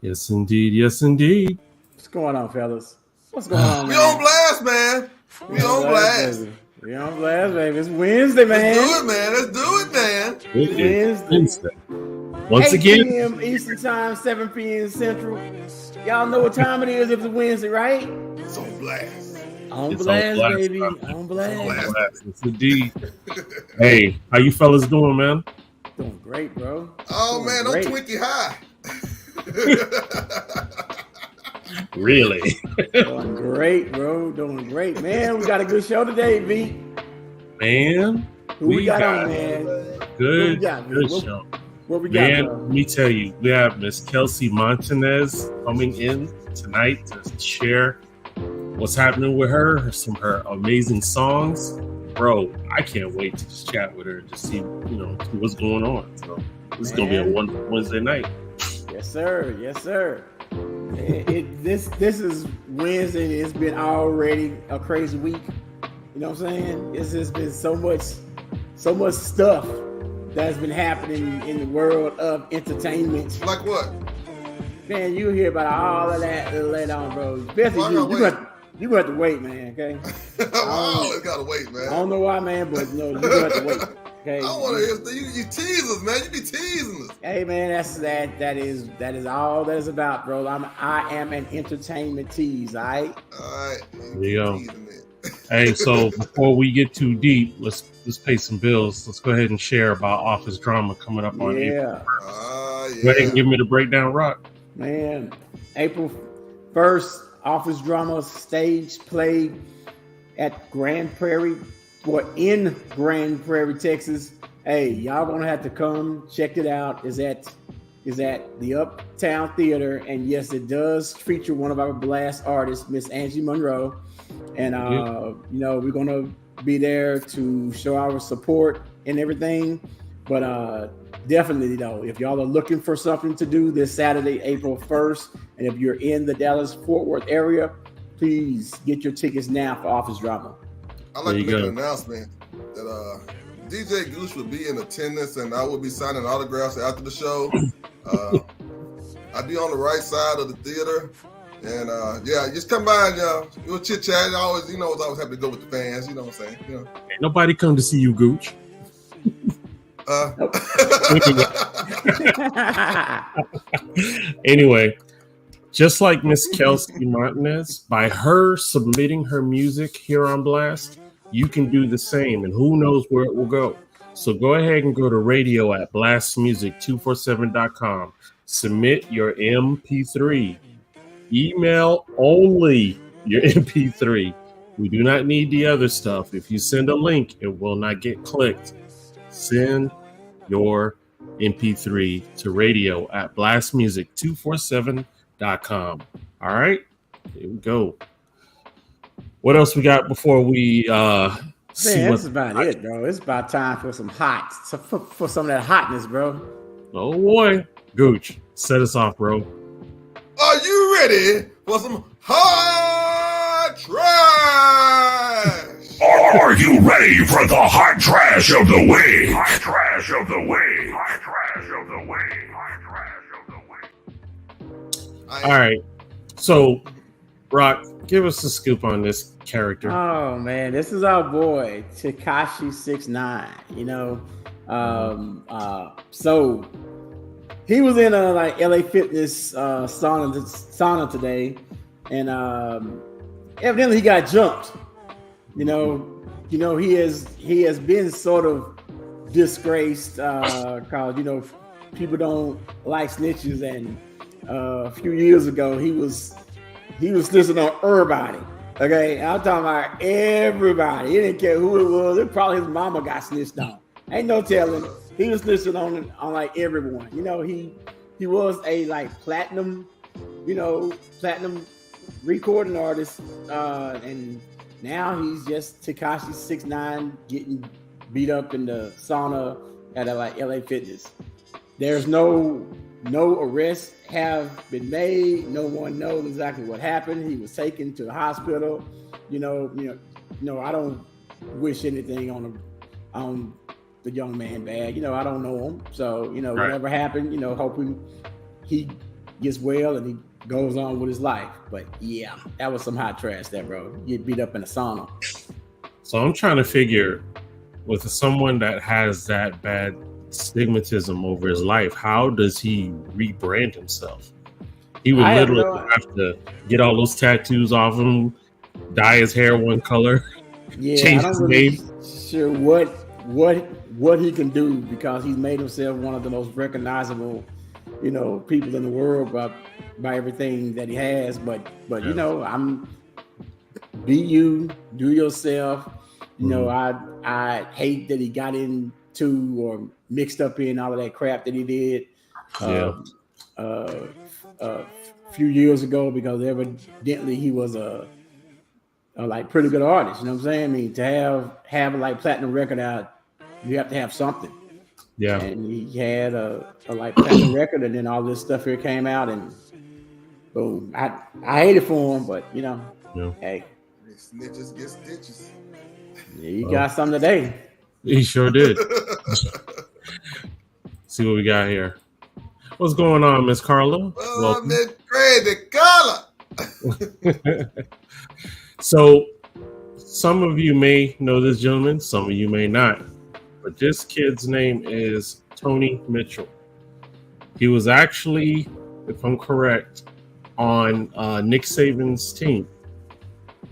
Yes, indeed. Yes, indeed. What's going on, fellas? What's going on, We on blast, man. We on blast. Baby. We on blast, baby. It's Wednesday, man. Let's do it, man. Let's do it, man. It is Wednesday. Once 8 again, p.m. Eastern Time, 7 p.m. Central. Y'all know what time it is if it's Wednesday, right? It's on blast. On It's blast, on blast, baby. bro. On blast. yes, indeed. Hey, how you fellas doing, man? Doing great, bro. Oh, man, I'm Twinkie high. Really? Doing great, bro. Doing great, man. We got a good show today, V. Man, Who we got on, man? Good What show. What we got, Man, bro? let me tell you, we have Miss Kelsey-Montanez coming in tonight to share what's happening with her, some of her amazing songs. Bro, I can't wait to just chat with her and just see what's going on. So this is gonna be a wonderful Wednesday night. Yes, sir. Yes, sir. This is Wednesday. It's been already a crazy week. You know what I'm saying? It's just been so much stuff that's been happening in the world of entertainment. Like what? Man, you hear about all of that later on, bro. Especially you got to wait, man. Okay. I always gotta wait, man. I don't know why, man, but no, you got to wait. Okay. I want to hear you tease us, man. You be teasing us. Hey, man, that is all that is about, bro. I am an entertainment tease, all right? All right. There you go. Hey, so before we get too deep, let's pay some bills. Let's go ahead and share about office drama coming up on April 1st. Go ahead and give me the breakdown, Rock. Man, April 1st, office drama stage play at Grand Prairie, in Grand Prairie, Texas. Hey, y'all gonna have to come check it out. Is at the Uptown Theater, and yes, it does feature one of our blast artists, Miss Angie Monroe. And we're gonna be there to show our support and everything. But definitely, though, if y'all are looking for something to do this Saturday, April 1st, and if you're in the Dallas-Fort Worth area, please get your tickets now for office drama. I'd like to make an announcement that DJ Goose will be in attendance, and I will be signing autographs after the show. I'll be on the right side of the theater. And just come by and you'll chit chat. Always, it's always happy to go with the fans. You know what I'm saying? Ain't nobody come to see you, Gooch. Anyway, just like Miss Kelsey-Montanez, by her submitting her music here on Blast, you can do the same, and who knows where it will go. So go ahead and go to radio at blastmusic247.com. Submit your MP3. Email only your MP3. We do not need the other stuff. If you send a link, it will not get clicked. Send your MP3 to radio at blastmusic247.com. All right, here we go. What else we got before we see? That's about it, bro. It's about time for some for some of that hotness, bro. Oh boy, Gooch, set us off, bro. Are you ready for some hot trash? Are you ready for the hot trash of the week? Hot trash of the week. Hot trash of the week. Hot trash of the week. All right, so Rock, give us a scoop on this character. Oh man, this is our boy Tekashi 6ix9ine. So he was in a LA Fitness sauna today, and evidently he got jumped. He has been sort of disgraced, cause people don't like snitches, and a few years ago he was listening on everybody. Okay, I'm talking about everybody. He didn't care who it was. It probably his mama got snitched on. Ain't no telling. He was listening on like everyone. You know, he was a like platinum recording artist, and now he's just Tekashi 6ix9ine getting beat up in the sauna at like LA Fitness. There's no arrests have been made. No one knows exactly what happened. He was taken to the hospital. I don't wish anything on the young man bad. I don't know him, so right. Whatever happened, hoping he gets well and he goes on with his life. But yeah, that was some hot trash there, bro. Get beat up in a sauna. So I'm trying to figure, with someone that has that bad stigmatism over his life, how does he rebrand himself? He would literally have to get all those tattoos off him, dye his hair one color, change his name. Sure what he can do, because he's made himself one of the most recognizable people in the world by everything that he has. But I'm be you, do yourself. I hate that he got into or mixed up in all of that crap that he did a few years ago, because evidently he was a like pretty good artist. You know what I'm saying? I mean, to have a like platinum record out, you have to have something. Yeah. And he had a like platinum record, and then all this stuff here came out, and boom. I hate it for him, but hey. Snitches get stitches. Yeah, you got something today. He sure did. See what we got here. What's going on, Miss Carla? Oh, Miss Crazy Carla. So, some of you may know this gentleman, some of you may not. But this kid's name is Tony Mitchell. He was actually, if I'm correct, on Nick Saban's team.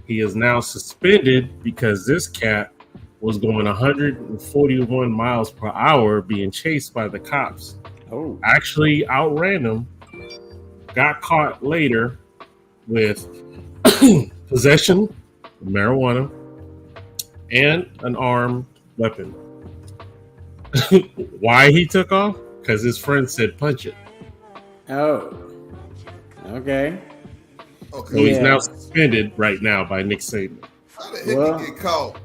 He is now suspended because this cat was going 141 miles per hour being chased by the cops. Oh. Actually outran them, got caught later with possession of marijuana and an armed weapon. Why he took off? Because his friend said punch it. Oh. Okay. So he's now suspended right now by Nick Saban. How the heck you get caught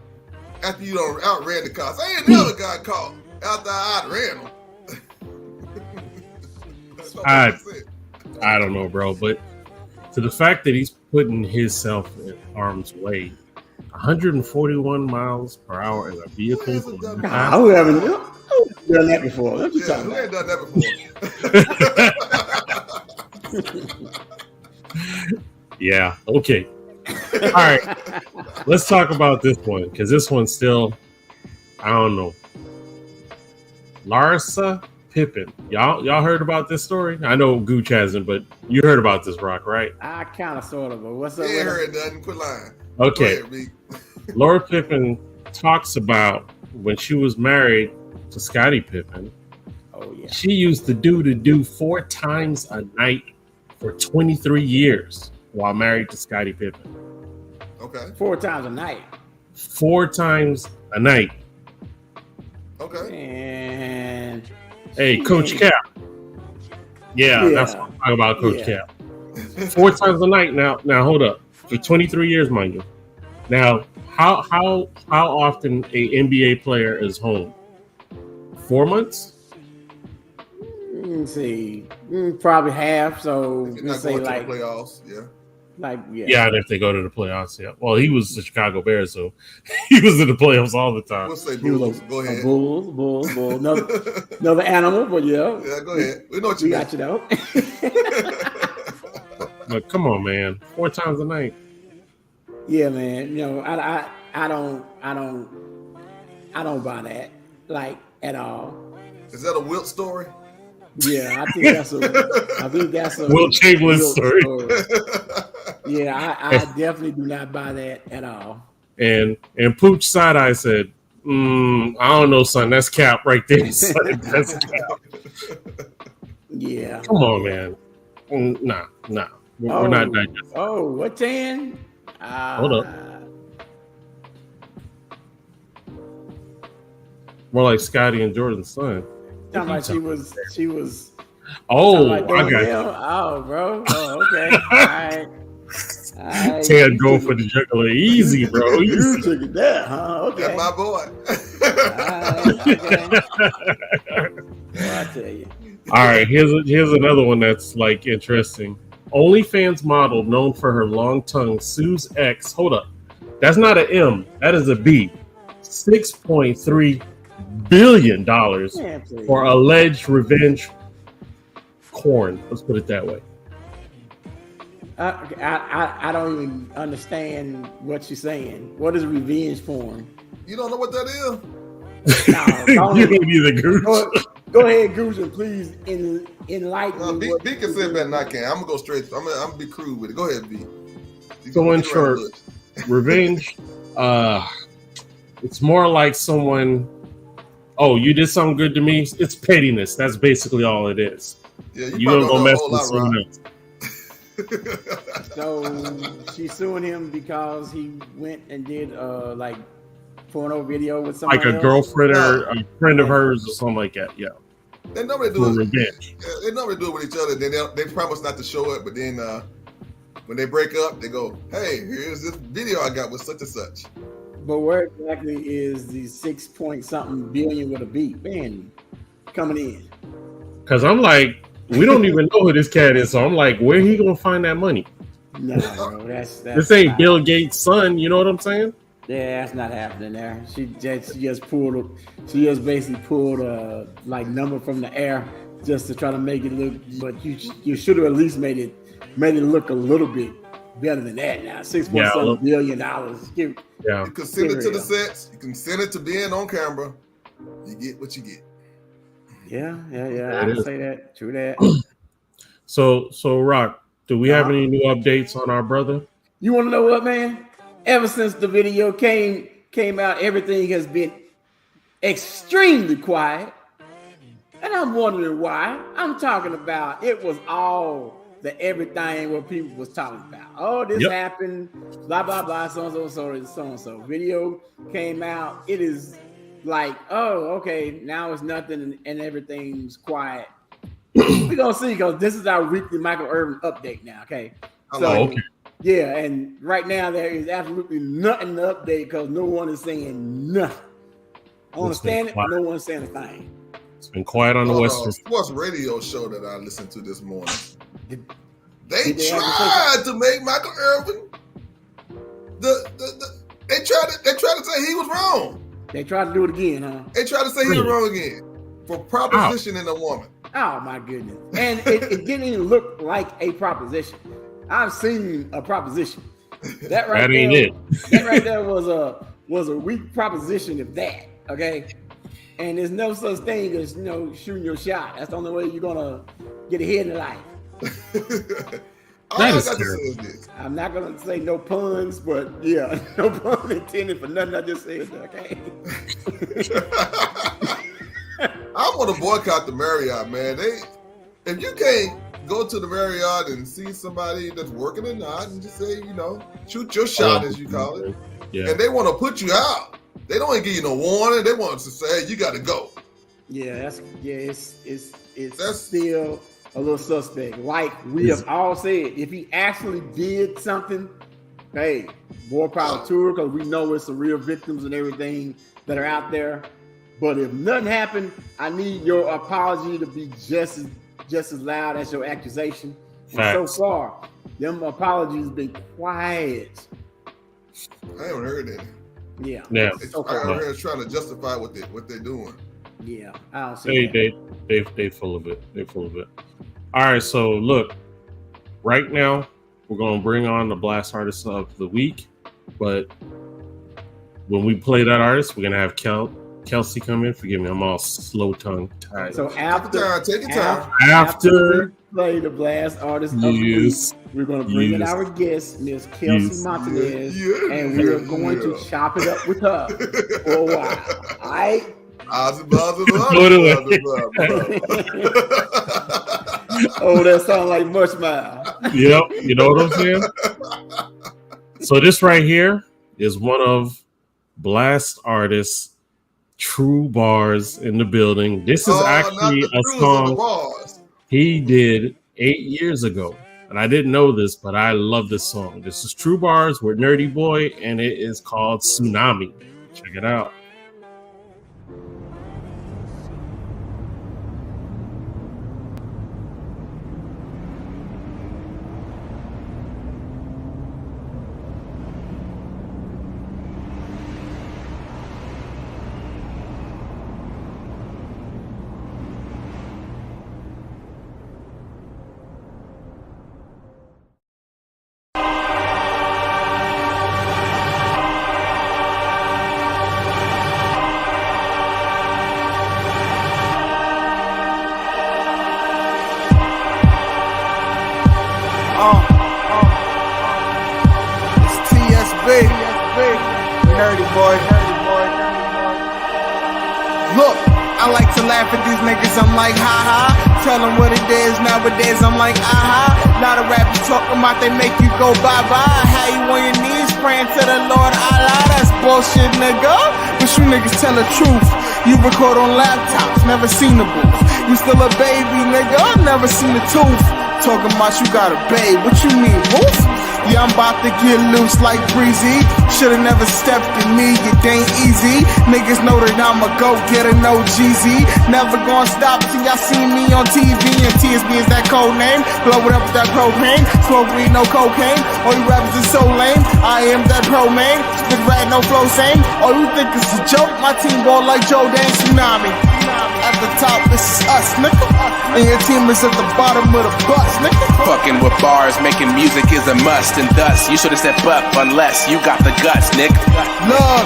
after you don't outran the cops? I ain't never got caught after I outran them. I don't know, bro, but to the fact that he's putting himself in harm's way, 141 miles per hour in a vehicle. Who haven't done that before? Who ain't done that before? Yeah. Okay. All right. Let's talk about this one, because this one's still, I don't know. Larsa Pippen. Y'all heard about this story? I know Gooch hasn't, but you heard about this, Rock, right? I kind of sort of. But what's up? You ain't heard nothing. Quit lying. Okay. Laura Pippen talks about when she was married to Scottie Pippen. Oh yeah. She used to do 4 times a night for 23 years while married to Scottie Pippen. Okay. 4 times a night. 4 times a night. Okay. And hey, Coach Cap. Yeah, that's what I'm talking about, Coach Cap. 4 times a night. Now hold up. For 23 years, mind you. Now, how often a NBA player is home? 4 months? Let's see, probably half. So let's say like the playoffs, yeah, and if they go to the playoffs, yeah. Well, he was the Chicago Bears, so he was in the playoffs all the time. We'll say Bulls. Go ahead. Bulls. Another animal, but yeah. Yeah, go ahead. We know what you got. You know. But come on, man, 4 times a night. Yeah, man. I don't buy that like at all. Is that a Wilt story? Yeah, I think that's a Wilt Chamberlain story. Yeah, I definitely do not buy that at all. And Pooch side eye said, I don't know, son. That's cap right there. Son. That's cap. Yeah. Come on, man. Nah. We're not digesting. Oh, what 10? Hold up. More like Scotty and Jordan's son. Sound like she was. Oh, like I got you. Oh, bro. Oh, okay. All right. Ted go for the juggler. Easy, bro. You took it there, huh? Okay. That's my boy. Well, I tell you. All right, here's another one that's like interesting. OnlyFans model known for her long tongue sues ex. Hold up, that's not an M. That is a B. $6.3 billion for alleged revenge porn. Let's put it that way. I don't even understand what you're saying. What is revenge porn? You don't know what that is? No, You can be the goose. Go ahead, Goose, and please enlighten me. B can say better than I can. I'm gonna go straight. I'm gonna be crude with it. Go ahead, B. So in short, revenge. It's more like someone. Oh, you did something good to me. It's pettiness. That's basically all it is. Yeah, you don't go mess with someone else. So she's suing him because he went and did like porno video with somebody like a else? girlfriend or a friend of hers or something like that. Yeah. They normally do it. Revenge. They normally do it with each other. Then they promise not to show it, but then when they break up, they go, "Hey, here's this video I got with such and such." But where exactly is the 6-point-something billion with a B man coming in? Because I'm like, we don't even know who this cat is. So I'm like, where he gonna find that money? No, bro, that's this ain't not Bill Gates' son. You know what I'm saying? Yeah, that's not happening there. She just basically pulled a like number from the air just to try to make it look. But you should have at least made it look a little bit better than that. Now $6.7 billion. You can send it to the sets. You can send it to being on camera. You get what you get. Yeah. I can say that. True that. So Rock, do we have any new updates on our brother? You want to know what, man? Ever since the video came out, everything has been extremely quiet. And I'm wondering why. I'm talking about it was all the everything what people was talking about. Oh, this happened, blah, blah, blah, so-and-so. Video came out. It is like, oh, okay, now it's nothing and everything's quiet. We're going to see because this is our weekly Michael Irvin update now, okay? So, yeah, and right now there is absolutely nothing to update because no one is saying nothing. I understand it, but no one's saying a thing. It's been quiet on the Western sports radio show that I listened to this morning. They tried to make Michael Irvin. They tried to say he was wrong. They tried to do it again, huh? They tried to say he was wrong again for propositioning a woman. Oh my goodness! And it didn't even look like a proposition. I've seen a proposition. That right there was a weak proposition of that. Okay, and there's no such thing as shooting your shot. That's the only way you're gonna get ahead in life. I'm not gonna say no puns, but yeah, no pun intended for nothing I just said. Okay. I want to boycott the Marriott, man. If you can't go to the Marriott and see somebody that's working or not, and just say, shoot your shot, as you call it. Yeah. And they want to put you out. They don't even give you no warning. They want to say, hey, you got to go. Yeah, it's still a little suspect. Like we have all said, if he actually did something, hey, more power to her, because we know it's the real victims and everything that are out there. But if nothing happened, I need your apology to be just as loud as your accusation. And so far, them apologies have been quiet. I haven't heard that. Yeah. I heard trying to justify what they're doing. Yeah, I don't see that. They full of it. They're full of it. All right, so look, right now we're gonna bring on the Blast Artist of the Week, but when we play that artist, we're gonna have Kelsey come in. Forgive me, I'm all slow tongue tied. So take your time. After we play the Blast Artist of the Week, we're going to bring in our guest, Miss Kelsey Montanez, and we are going to chop it up with her for a while. All right? Oh, that sounds like Much Mile. Yep, you know what I'm saying? So this right here is one of Blast artists, True Bars in the building. This is actually a song he did 8 years ago. And I didn't know this, but I love this song. This is True Bars with Nerdy Boy, and it is called Tsunami. Check it out. Nerdy boy. Look, I like to laugh at these niggas, I'm like, ha ha. Tell them what it is, nowadays I'm like, aha. Lot of rappers talking about they make you go bye-bye. How you on your knees praying to the Lord Allah? That's bullshit, nigga. But you niggas tell the truth. You record on laptops, never seen the booth. You still a baby, nigga, never seen the tooth. Talking about you got a babe, what you mean, wolf? Yeah, I'm about to get loose like Breezy. Should've never stepped in me, it ain't easy. Niggas know that I'ma go get an OGZ. Never gonna stop till y'all see me on TV. And TSB is that code name. Blow it up with that propane. Smoke weed, no cocaine. All you rappers is so lame. I am that pro man. Spit rat, no flow same. Oh, you think it's a joke? My team ball like Joe Dan Tsunami. At the top, this is us, nigga. And your team is at the bottom of the bus, nigga. Fucking with bars, making music is a must. And thus, you should've stepped up unless you got the guts, nigga. Look,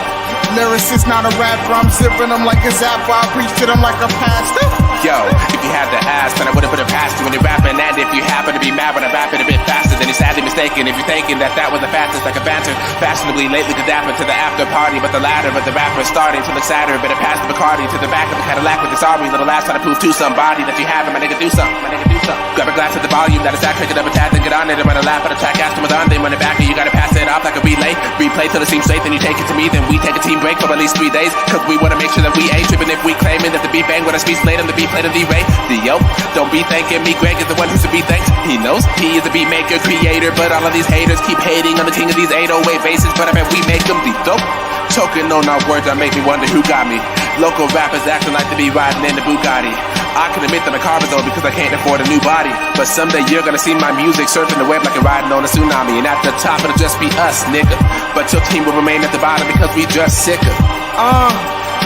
lyricist, not a rapper. I'm zipping them like a zapper. I preach to them like a pastor. Yo, if you had to ask, then I would've put a past you when you're rapping. And if you happen to be mad when I rap it a bit faster, then you're sadly mistaken. If you're thinking that that was the fastest, like a banter fashionably lately to dapper to the after party. But the latter of the rapper starting to look sadder. Better pass the Bacardi to the back of the Cadillac with the sorry little ass trying to prove to somebody that you have it. My nigga, do something. My nigga, do something. Grab a glass at the volume, that is that, pick it up a tad, then get on it and run a lap at a track. Ask them on, then run it back and you gotta pass it off like a relay. Replay till it seems straight, then you take it to me, then we take a team break for at least 3 days. Cause we wanna make sure that we ain't tripping if we claiming that the beat bang when our speech played on the beat played on the ray. Yo, don't be thanking me, Greg is the one who's to be thanked. He knows he is a beat maker, creator, but all of these haters keep hating on the king of these 808 bases. But I bet we make them be dope. Choking on our words that make me wonder who got me. Local rappers acting like they be riding in the Bugatti. I can admit that my car is old because I can't afford a new body. But someday you're gonna see my music surfing the web like a riding on a tsunami. And at the top it'll just be us, nigga. But your team will remain at the bottom because we just sicker.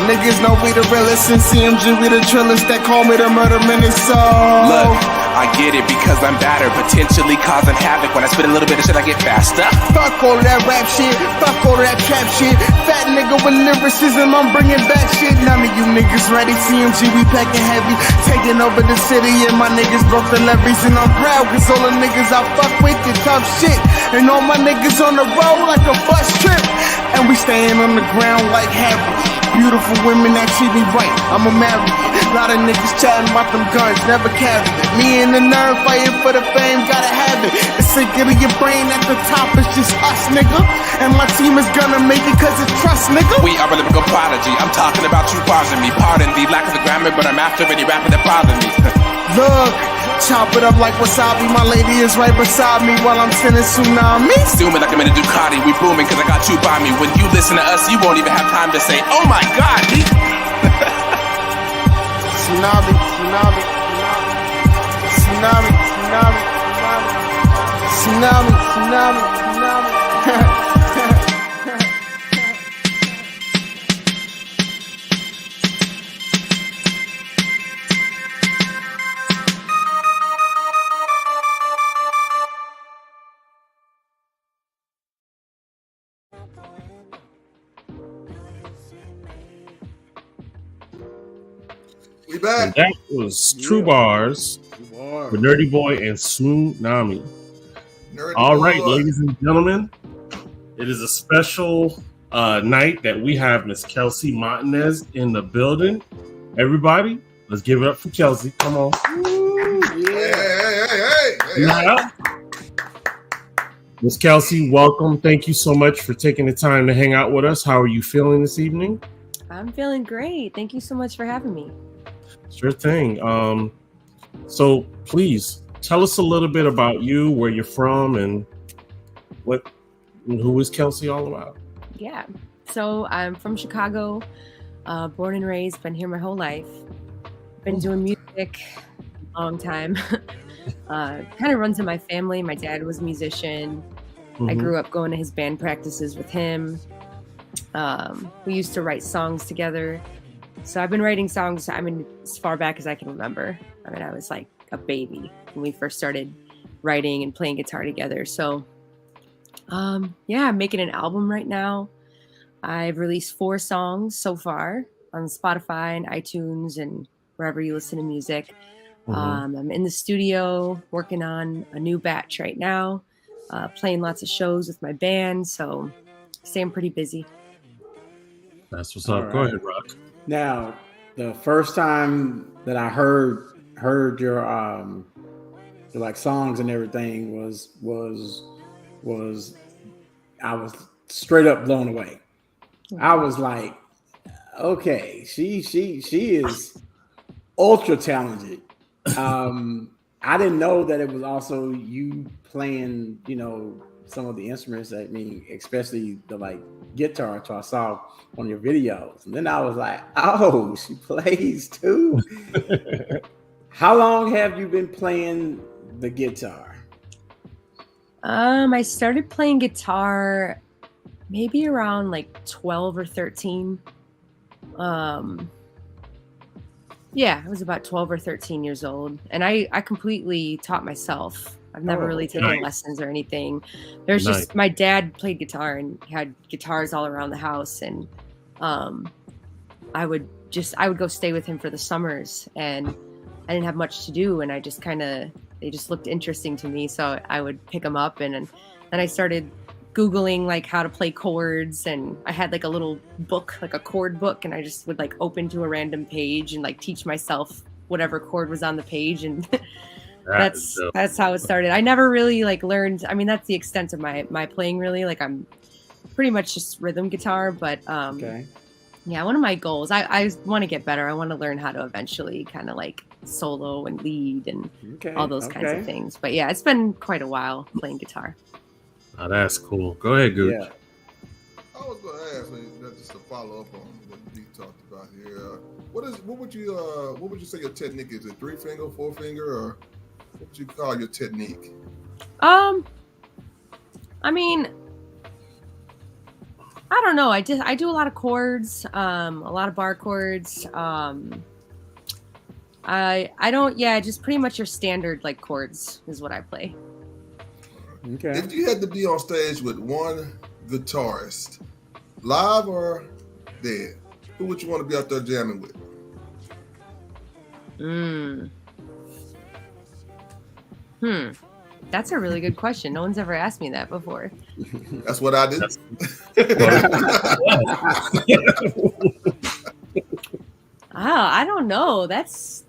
Niggas know we the realest, and CMG we the trillest. That call me the murder minister. Look, I get it because I'm badder, potentially causing havoc. When I spit a little bit of shit, I get faster. Fuck all of that rap shit, fuck all of that trap shit. Fat nigga with lyricism, I'm bringing back shit. None of you niggas ready, CMG we packing heavy. Taking over the city and my niggas broke the levees. And I'm proud cause all the niggas I fuck with did tough shit. And all my niggas on the road like a bus trip. And we staying on the ground like Harry. Beautiful women that treat me right, I'ma marry it. Lot of niggas chatting about them guns, never carry it. Me and the nerve fighting for the fame, gotta have it. It's sick of your brain at the top, it's just us, nigga. And my team is gonna make it cause it's trust, nigga. We are a lyrical prodigy, I'm talking about you pausing me. Pardon the lack of the grammar, but I'm after any rapper that bother me. Look, chop it up like wasabi. My lady is right beside me while I'm sending tsunamis. Zooming like I'm in a Ducati, we booming cause I got you by me. When you listen to us, you won't even have time to say, oh my god. Tsunami, tsunami, tsunami, tsunami, tsunami, tsunami, tsunami. We back. And that was True Bars with Nerdy Boy and Tsunami. All right, ladies and gentlemen, it is a special night that we have Miss Kelsey Montanez in the building. Everybody, let's give it up for Kelsey. Come on. Ooh, Hey. Yeah. Miss Kelsey, welcome. Thank you so much for taking the time to hang out with us. How are you feeling this evening? I'm feeling great. Thank you so much for having me. Sure thing. So please tell us a little bit about you, where you're from, and who is Kelsey all about? Yeah. So I'm from Chicago, born and raised, been here my whole life. Been doing music a long time. Kind of runs in my family. My dad was a musician. I grew up going to his band practices with him. We used to write songs together. So I've been writing songs, as far back as I can remember. I was like a baby when we first started writing and playing guitar together. So I'm making an album right now. I've released 4 songs so far on Spotify and iTunes and wherever you listen to music. I'm in the studio working on a new batch right now, playing lots of shows with my band. So staying pretty busy. That's what's up. Go ahead, Rock. Now, the first time that I heard your like songs and everything was I was straight up blown away. I was like, okay, she is ultra talented. I didn't know that it was also you playing, some of the instruments. Especially the like guitar, which I saw on your videos. And then I was like, oh, she plays too. How long have you been playing the guitar? I started playing guitar maybe around like 12 or 13. I was about 12 or 13 years old, and I completely taught myself. I've never really taken lessons or anything. There's just my dad played guitar and had guitars all around the house, and I would go stay with him for the summers, and I didn't have much to do, and I just they just looked interesting to me, so I would pick them up, and then I started Googling like how to play chords, and I had like a little book, like a chord book, and I just would like open to a random page and like teach myself whatever chord was on the page, and that's how it started. I never really like learned. That's the extent of my playing, really. Like I'm pretty much just rhythm guitar, but one of my goals, I want to get better. I want to learn how to eventually kind of like solo and lead and all those kinds of things. But yeah, it's been quite a while playing guitar. Oh, that's cool. Go ahead, Gooch. Yeah. I was going to ask, just to follow up on what we talked about here. What would you say your technique is? It 3-finger, 4-finger, or what would you call your technique? I don't know. I do a lot of chords, a lot of bar chords. Just pretty much your standard like chords is what I play. Okay. If you had to be on stage with one guitarist, live or dead, who would you want to be out there jamming with? That's a really good question. No one's ever asked me that before. That's what I did. I don't know. That's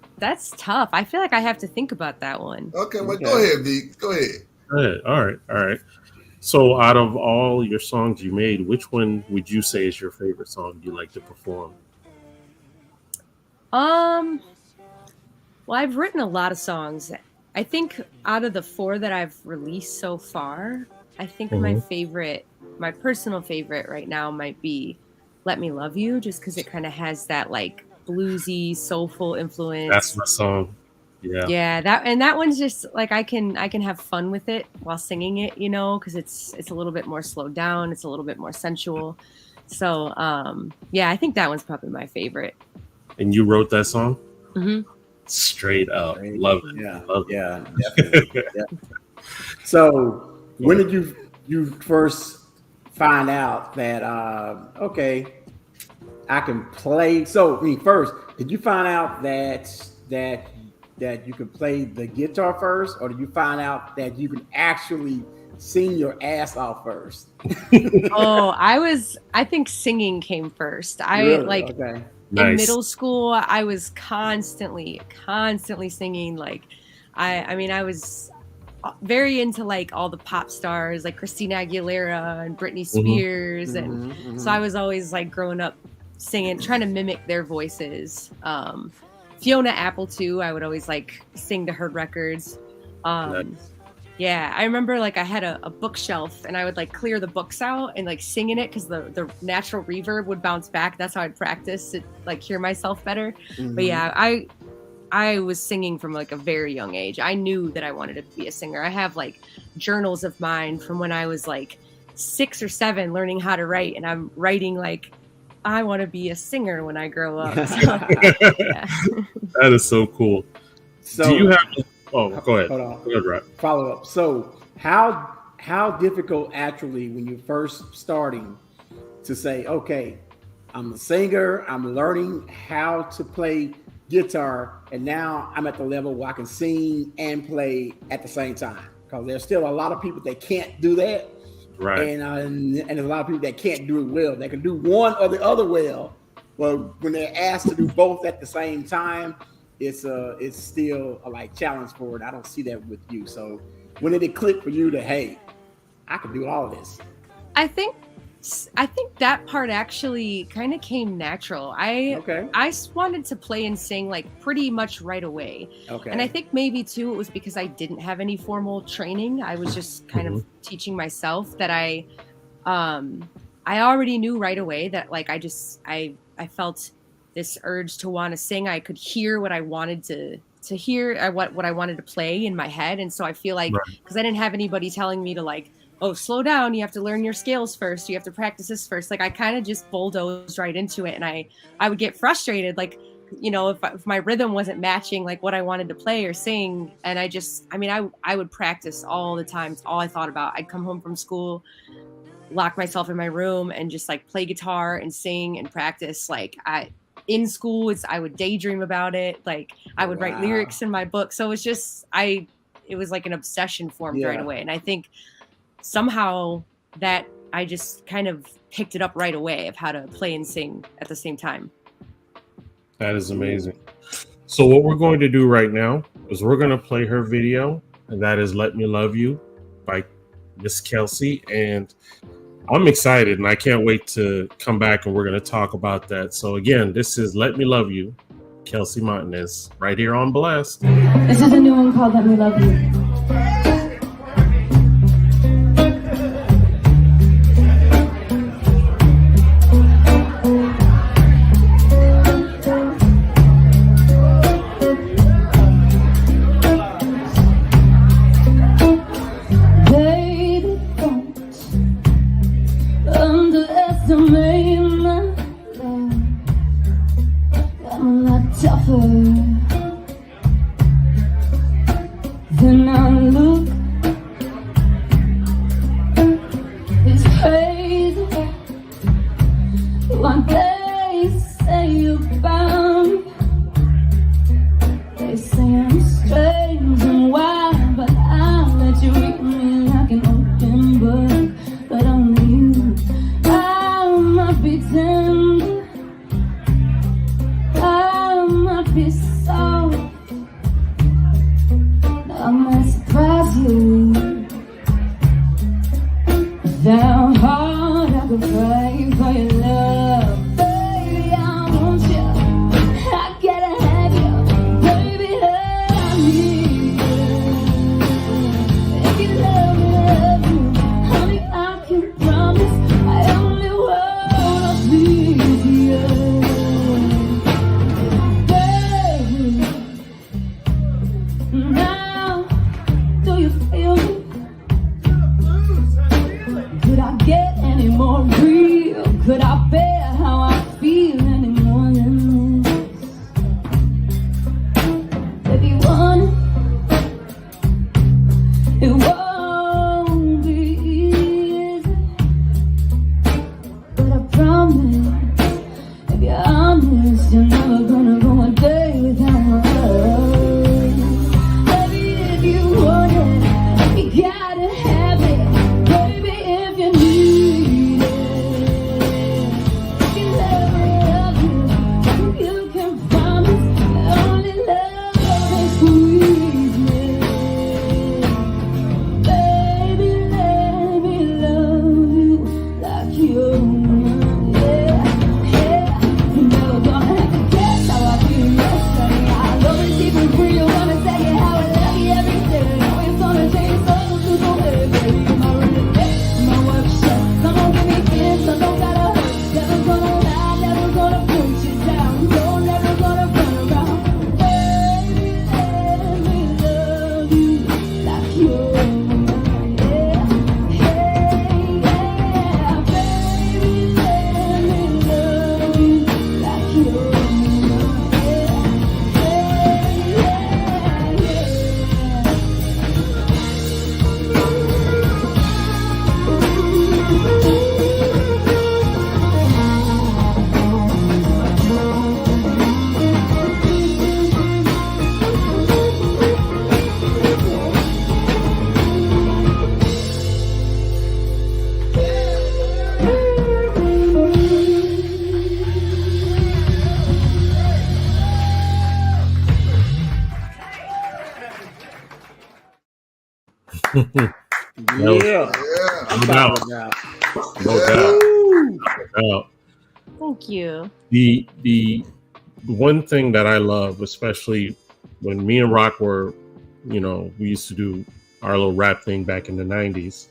tough. I feel like I have to think about that one. Okay, well, go ahead, V. Go ahead. All right. So out of all your songs you made, which one would you say is your favorite song you like to perform? Well, I've written a lot of songs. I think out of the 4 that I've released so far, I think my personal favorite right now might be Let Me Love You, just because it kind of has that like bluesy, soulful influence. That's my song. Yeah, that one's just like I can have fun with it while singing it, because it's a little bit more slowed down, it's a little bit more sensual. So I think that one's probably my favorite. And you wrote that song? Mm-hmm. Straight up, love it. Yeah, definitely. Yeah. So when did you first find out that I can play? So first, did you find out that you could play the guitar first, or did you find out that you can actually sing your ass off first? I think singing came first. Really? In Nice. middle school, I was constantly singing. Like, I was very into like all the pop stars, like Christina Aguilera and Britney Spears, and so I was always like growing up singing, trying to mimic their voices. Fiona Apple too. I would always like sing to her records. Yeah, I remember like I had a bookshelf and I would like clear the books out and like sing in it because the natural reverb would bounce back. That's how I'd practice to like hear myself better. But yeah, I was singing from like a very young age. I knew that I wanted to be a singer. I have like journals of mine from when I was like 6 or 7 learning how to write, and I'm writing like, I want to be a singer when I grow up. So, yeah. That is so cool. So, do you have? Oh, go ahead. Hold on. Go ahead, Rap. Follow up. So how difficult actually when you're first starting to say, okay, I'm a singer, I'm learning how to play guitar, and now I'm at the level where I can sing and play at the same time? Because there's still a lot of people that can't do that. Right. And there's a lot of people that can't do it well. They can do one or the other well, but when they're asked to do both at the same time, it's still a like challenge for it. I don't see that with you. So when did it click for you to, hey, I can do all of this? I think that part actually kind of came natural. I wanted to play and sing like pretty much right away. Okay. And I think maybe too it was because I didn't have any formal training. I was just kind of teaching myself that I already knew right away that like I felt this urge to want to sing. I could hear what I wanted to hear, what I wanted to play in my head. And so I feel like because I didn't have anybody telling me to like, oh, slow down, you have to learn your scales first, you have to practice this first. Like I kind of just bulldozed right into it, and I would get frustrated, like, you know, if my rhythm wasn't matching like what I wanted to play or sing. And I would practice all the time. It's all I thought about. I'd come home from school, lock myself in my room, and just like play guitar and sing and practice. Like in school, I would daydream about it. Like I would write lyrics in my book. So it was just, it was like an obsession formed right away. And I think somehow that I just kind of picked it up right away of how to play and sing at the same time. That is amazing. So what we're going to do right now is we're going to play her video, and that is Let Me Love You by Miss Kelsey. And I'm excited, and I can't wait to come back and we're going to talk about that. So again, this is Let Me Love You, Kelsey Montanez, right here on Blast. This is a new one called Let Me Love You. Then I look, it's crazy what they say about me. They say I'm strange and wild, but I'll let you read me like an open book. But only you, I might be tender, I might be soft, I might surprise you. Down hard, I could pray for your love. Baby, I want you, I gotta have you. Baby, I need you. If you love me, honey, I can promise I only wanna be with you. Baby, No doubt. No doubt. Thank you. The one thing that I love, especially when me and Rock were, we used to do our little rap thing back in the 90s.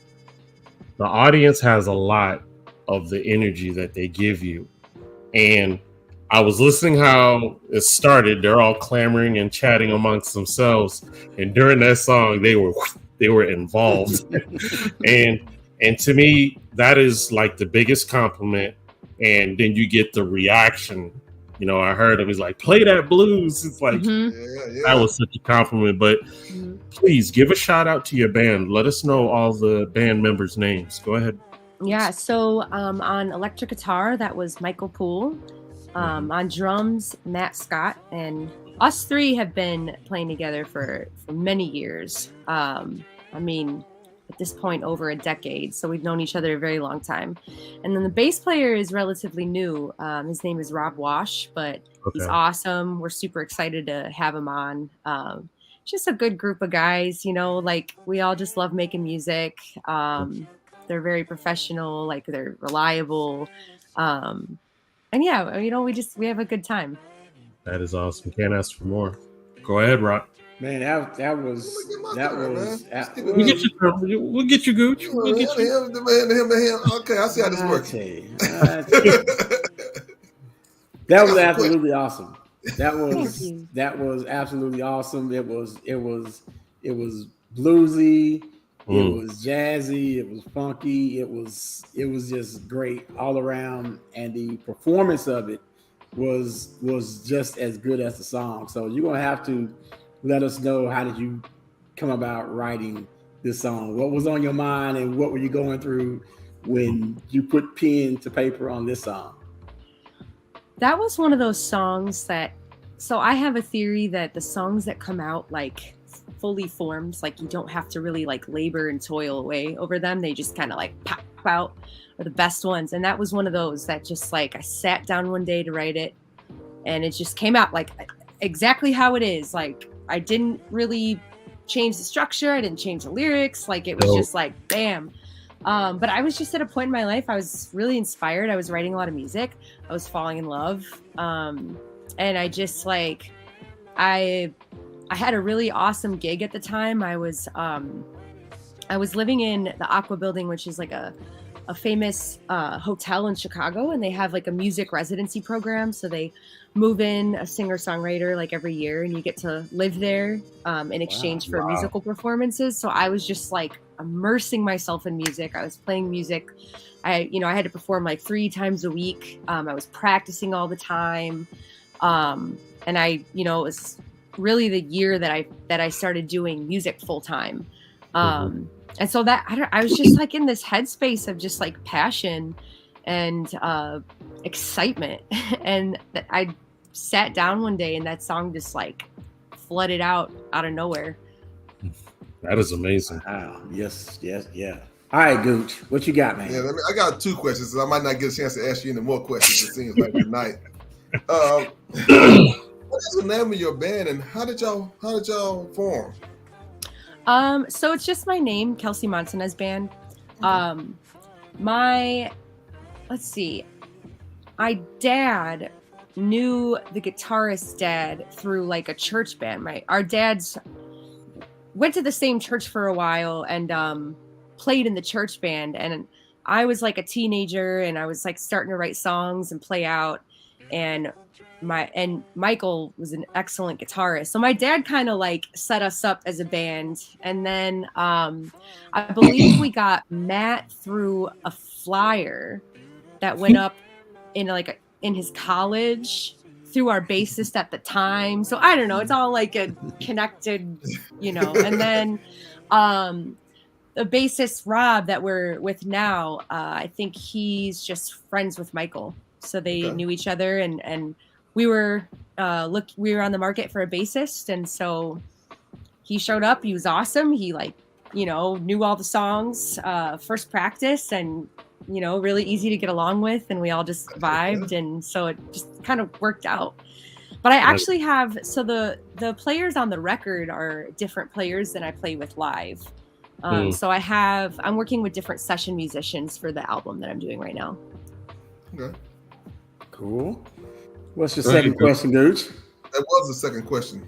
The audience has a lot of the energy that they give you. And I was listening how it started. They're all clamoring and chatting amongst themselves. And during that song, they were involved. and to me, that is like the biggest compliment. And then you get the reaction. I heard him. He's like, "Play that blues." It's like that was such a compliment. But please give a shout out to your band. Let us know all the band members' names. Go ahead. Yeah. So on electric guitar, that was Michael Poole. On drums, Matt Scott, and us three have been playing together for many years. At this point, over a decade. So we've known each other a very long time. And then the bass player is relatively new. His name is Rob Wash, but he's awesome. We're super excited to have him on. Just a good group of guys, like we all just love making music. They're very professional, like they're reliable. And yeah, we have a good time. That is awesome. Can't ask for more. Go ahead, Rock. Man, that was. We'll get you, Gooch. We'll get you. Okay, I see how this works. That was absolutely awesome. That was absolutely awesome. It was bluesy. It was jazzy. It was funky. It was just great all around, and the performance of it was just as good as the song. So you're gonna have to let us know, how did you come about writing this song? What was on your mind, and what were you going through when you put pen to paper on this song? That was one of those songs so I have a theory that the songs that come out like fully formed, like you don't have to really like labor and toil away over them. They just kind of like pop out, are the best ones. And that was one of those that just like, I sat down one day to write it and it just came out like exactly how it is. Like, I didn't really change the structure. I didn't change the lyrics. Like it was just like, bam. But I was just at a point in my life, I was really inspired. I was writing a lot of music. I was falling in love. And I just like, I had a really awesome gig at the time. I was living in the Aqua Building, which is like a famous hotel in Chicago, and they have like a music residency program. So they move in a singer-songwriter like every year, and you get to live there in exchange for musical performances. So I was just like immersing myself in music. I was playing music. I had to perform like 3 times a week. I was practicing all the time. And it was really the year that I started doing music full time. And so that I was just like in this headspace of just like passion and excitement. And I sat down one day and that song just like flooded out of nowhere. That is amazing. Wow. Yes. Yeah. All right, Gooch, what you got, man? Yeah, I got 2 questions. I might not get a chance to ask you any more questions, it seems like, tonight. What is the name of your band, and how did y'all form? So it's just my name, Kelsey Montanez Band. My dad knew the guitarist's dad through like a church band. Our dads went to the same church for a while and played in the church band. And I was like a teenager and I was like starting to write songs and play out. And Michael was an excellent guitarist. So my dad kind of like set us up as a band. And then I believe we got Matt through a flyer that went up in his college through our bassist at the time. So I don't know. It's all like a connected, and then the bassist Rob that we're with now, I think he's just friends with Michael. So they knew each other and we were on the market for a bassist. And so he showed up. He was awesome. He knew all the songs, first practice, and, really easy to get along with. And we all just vibed. And so it just kind of worked out. But I actually have, so the players on the record are different players than I play with live. So I'm working with different session musicians for the album that I'm doing right now. Okay. Cool. What's your second question, Gooch? That was the second question.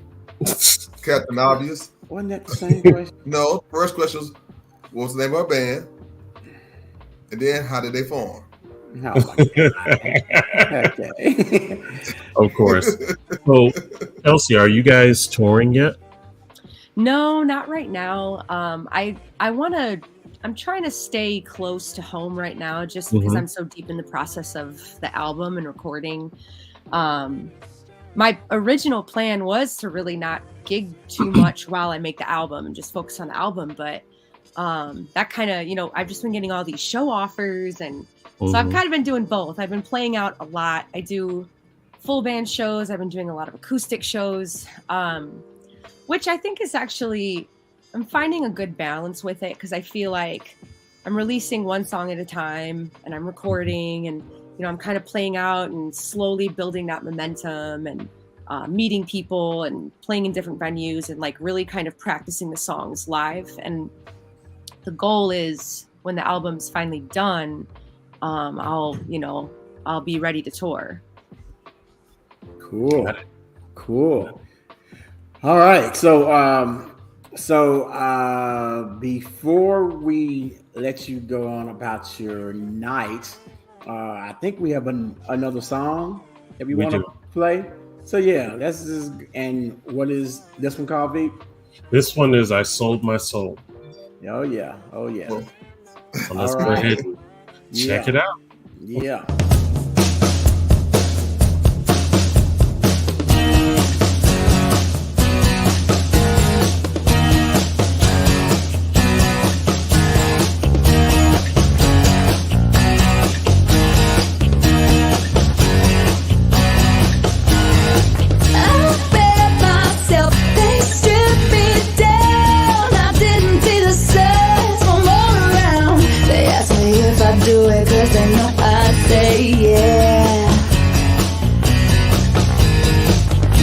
Captain Obvious. Wasn't that the same question? No. First question was, what was the name of our band? And then, how did they form? Oh my God. Okay. Of course. So, Kelsey, are you guys touring yet? No, not right now. I'm trying to stay close to home right now just because I'm so deep in the process of the album and recording. My original plan was to really not gig too much while I make the album and just focus on the album. But that kind of, I've just been getting all these show offers. And so I've kind of been doing both. I've been playing out a lot. I do full band shows. I've been doing a lot of acoustic shows, which I think is actually, I'm finding a good balance with it because I feel like I'm releasing one song at a time and I'm recording and, I'm kind of playing out and slowly building that momentum and meeting people and playing in different venues and like really kind of practicing the songs live. And the goal is when the album's finally done, I'll be ready to tour. Cool. All right. So before we let you go on about your night, I think we have another song that we want to play. So yeah, and what is this one called, Veep? This one is I Sold My Soul. Oh yeah. So let's go ahead and check it out. Yeah. Do it 'cause they know I say yeah.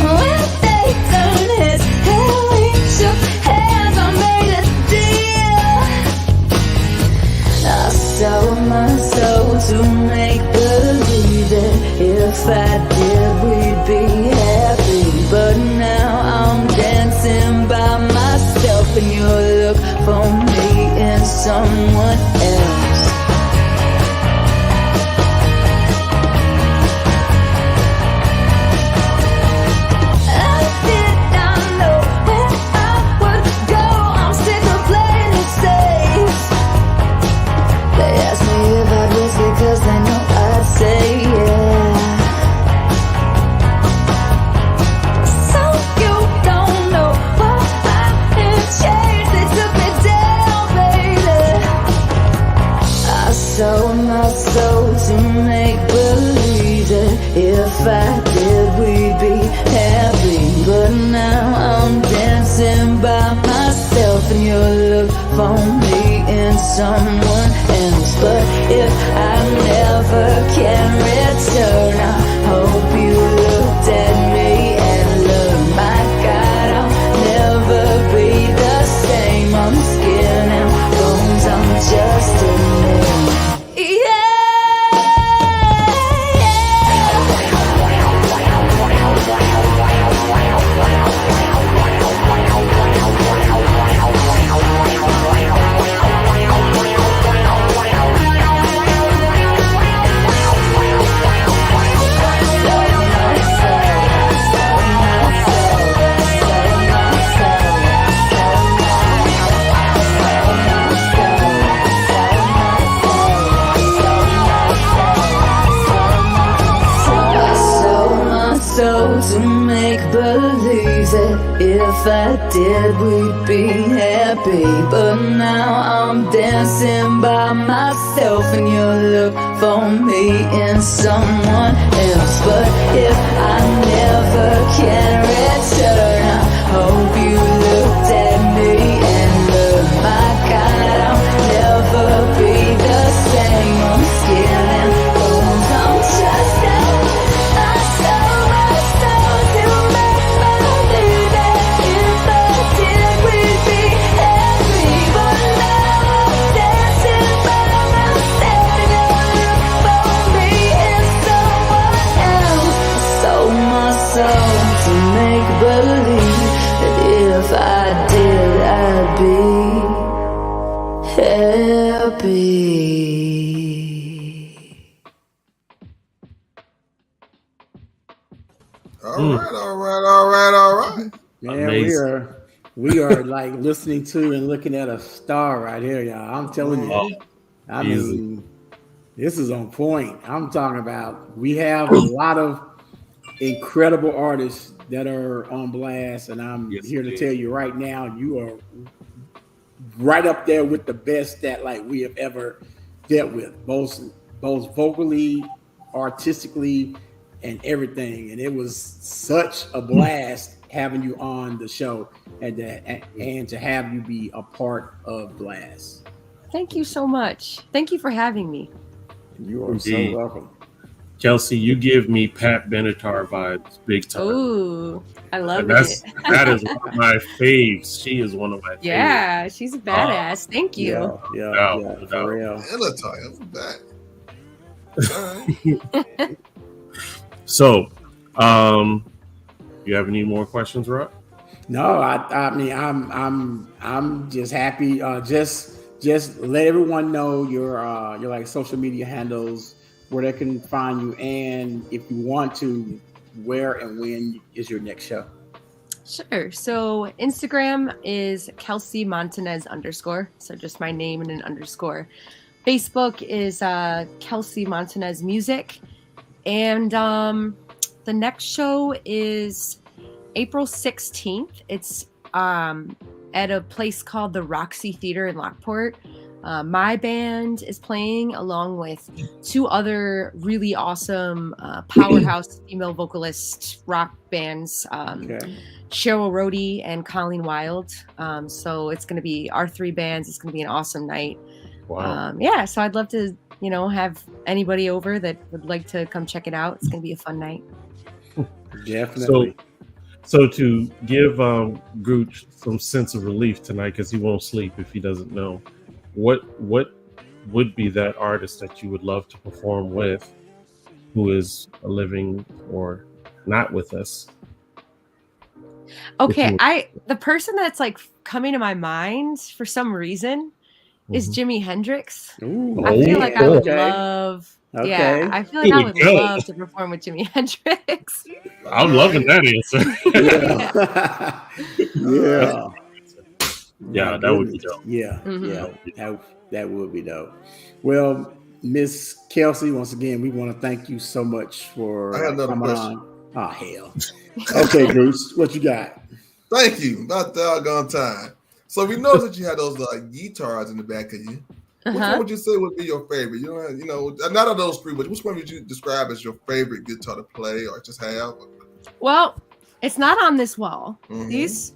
When they turn his head, we shook hands, I made a deal. I sold my soul to make believe that if I did we'd be happy. But now I'm dancing by myself and you look for me in someone else. Cause I know I'd say yeah. So you don't know what I changed. They took me down, baby. I sold my soul to make believe that if I did we'd be happy. But now I'm dancing by myself and you look for me in someone else. But if I never can return, I hope you looked at me and looked. My God, I'll never be the same. I'm skin and bones, I'm just a name. Yeah. To make believe that if I did we'd be happy. But now I'm dancing by myself and you look for me in someone else. But if I never can return, I hope you looked at me and looked. My God, I'll never be the same. I'm skin and bones, I'm just but myself to make believe that if I did, I'd be happy. All right. Man, we are like listening to and looking at a star right here, y'all. I'm telling you. I mean, this is on point. I'm talking about we have a lot of incredible artists that are on blast, and I'm here to tell you right now, you are right up there with the best that like we have ever dealt with, both vocally, artistically, and everything. And it was such a blast having you on the show and to have you be a part of Blast. Thank you so much. Thank you for having me. You are so welcome. Kelsey, you give me Pat Benatar vibes big time. Ooh, I love it. it. That is one of my faves. She is one of my faves. Yeah, she's a badass. Thank you. Yeah, for real. So, you have any more questions, Rob? No, I mean, I'm just happy. Just let everyone know your like social media handles, where they can find you, and if you want to, where and when is your next show? Sure. So Instagram is KelseyMontanez _. So just my name and an underscore. Facebook is Kelsey Montanez Music, and the next show is April 16th. It's at a place called the Roxy Theater in Lockport. My band is playing along with two other really awesome powerhouse female vocalist rock bands, Cheryl Rohde and Colleen Wild. So it's going to be our three bands. It's going to be an awesome night. Wow. So I'd love to, have anybody over that would like to come check it out. It's going to be a fun night. Definitely. So to give Gooch some sense of relief tonight, because he won't sleep if he doesn't know, what would be that artist that you would love to perform with, who is living or not with us? Okay, the person that's like coming to my mind for some reason is Jimi Hendrix. Ooh, I feel like I would love. Okay. Yeah, I feel like I would love to perform with Jimi Hendrix. I'm loving that answer. Yeah, that would be dope. That would be dope. Well, Miss Kelsey, once again, we want to thank you so much for coming on. Oh, hell. Okay, Bruce, what you got? Thank you. About doggone time. So we know that you had those guitars in the back of you. Which one would you say would be your favorite? Not of those three, but which one would you describe as your favorite guitar to play or just have? Well, it's not on this wall. It's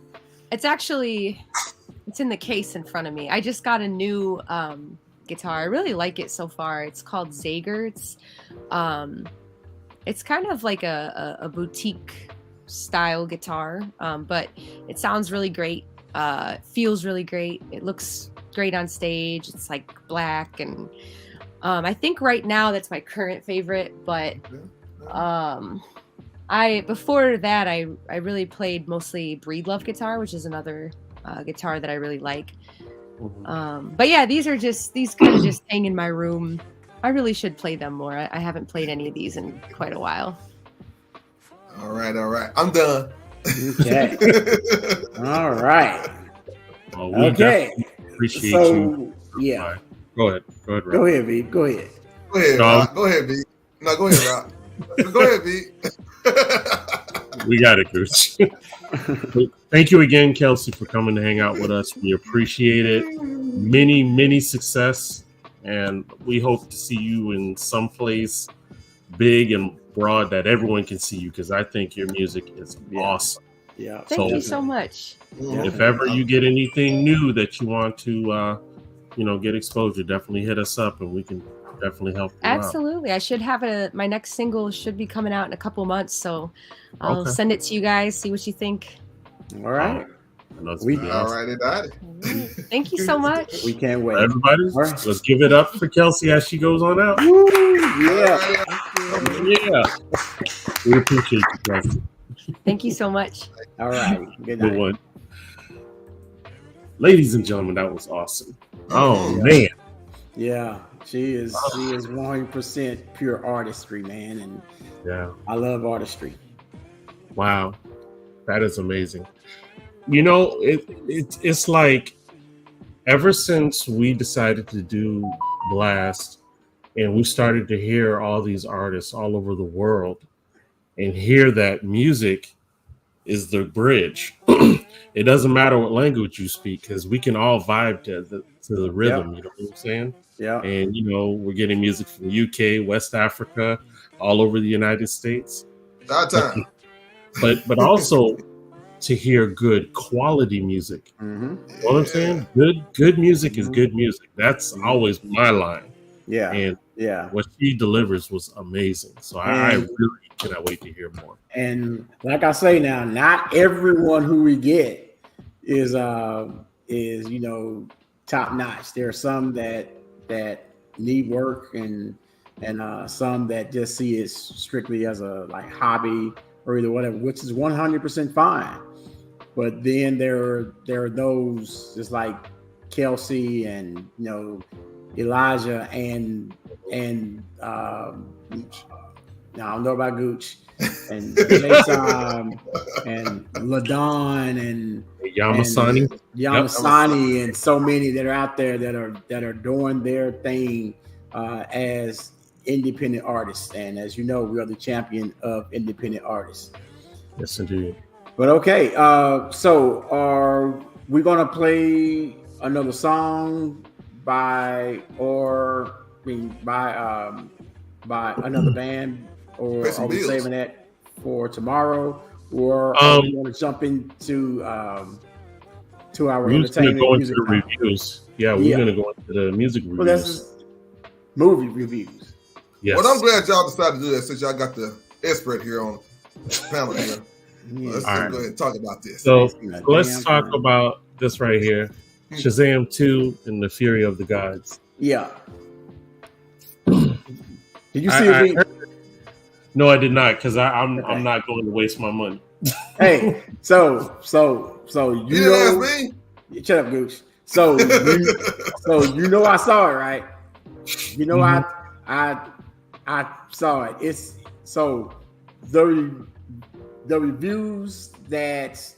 in the case in front of me. I just got a new guitar. I really like it so far. It's called Zager. It's kind of like a boutique style guitar, but it sounds really great. Feels really great. It looks great on stage. It's like black, and I think right now that's my current favorite, but before that I really played mostly Breedlove guitar, which is another guitar that I really like. But yeah, these kind of just hang in my room. I really should play them more. I haven't played any of these in quite a while. All right. I'm done. Okay. All right. Well, we definitely appreciate you. Yeah. Go ahead. Rob. Go ahead, V. Go ahead. Rob. Go ahead, V. No, go ahead, Rob. Go ahead, V. We got it, Chris. Thank you again, Kelsey, for coming to hang out with us. We appreciate it. Many success, and we hope to see you in some place big and broad that everyone can see you, because I think your music is awesome. Yeah. Thank you so much. If ever you get anything new that you want to get exposure, definitely hit us up and we can definitely help you Absolutely. I should have my next single should be coming out in a couple months, so I'll send it to you guys, see what you think. All right. Thank you so much. We can't wait. Everybody, let's give it up for Kelsey as she goes on out. Yeah. We appreciate you, Kelsey. Thank you so much. All right. Good Good night. one. Ladies and gentlemen, that was awesome. Oh man. Yeah, she is 100% pure artistry, man, and Yeah. I love artistry. Wow. That is amazing. You know, it's like ever since we decided to do Blast and we started to hear all these artists all over the world and hear that music is the bridge. It doesn't matter what language you speak because we can all vibe to the rhythm. You know what I'm saying? Yeah. And you know, we're getting music from UK, West Africa, all over the United States. But also to hear good quality music. Mm-hmm. You know what I'm saying? Good music is good music. That's always my line. Yeah. And what she delivers was amazing. So I really cannot wait to hear more. And like I say now, not everyone who we get is you know, top notch. There are some that need work and some that just see it strictly as a like hobby or either whatever, which is 100% fine. But then there are those just like Kelsey and you know Elijah and Gooch. Now I don't know about Gooch and Jason and LaDon and Yamasani and so many that are out there that are doing their thing as independent artists. And as you know, we are the champion of independent artists. Yes, indeed. But okay, so are we gonna play another song by another band, or are we saving that for tomorrow, or are we gonna jump into to our entertainment music reviews? Yeah, we're gonna go into the music reviews. Well, that's movie reviews. Yes. Well, I'm glad y'all decided to do that since y'all got the expert here on the panel here. Let's go ahead and talk about this. So let's talk about this right here. Shazam 2 and the Fury of the Gods. Yeah. Did you see it? No, I did not, because I'm not going to waste my money. Hey, so you didn't ask me? Shut up, Gooch. So you know I saw it, right? You know I saw it. It's so the reviews that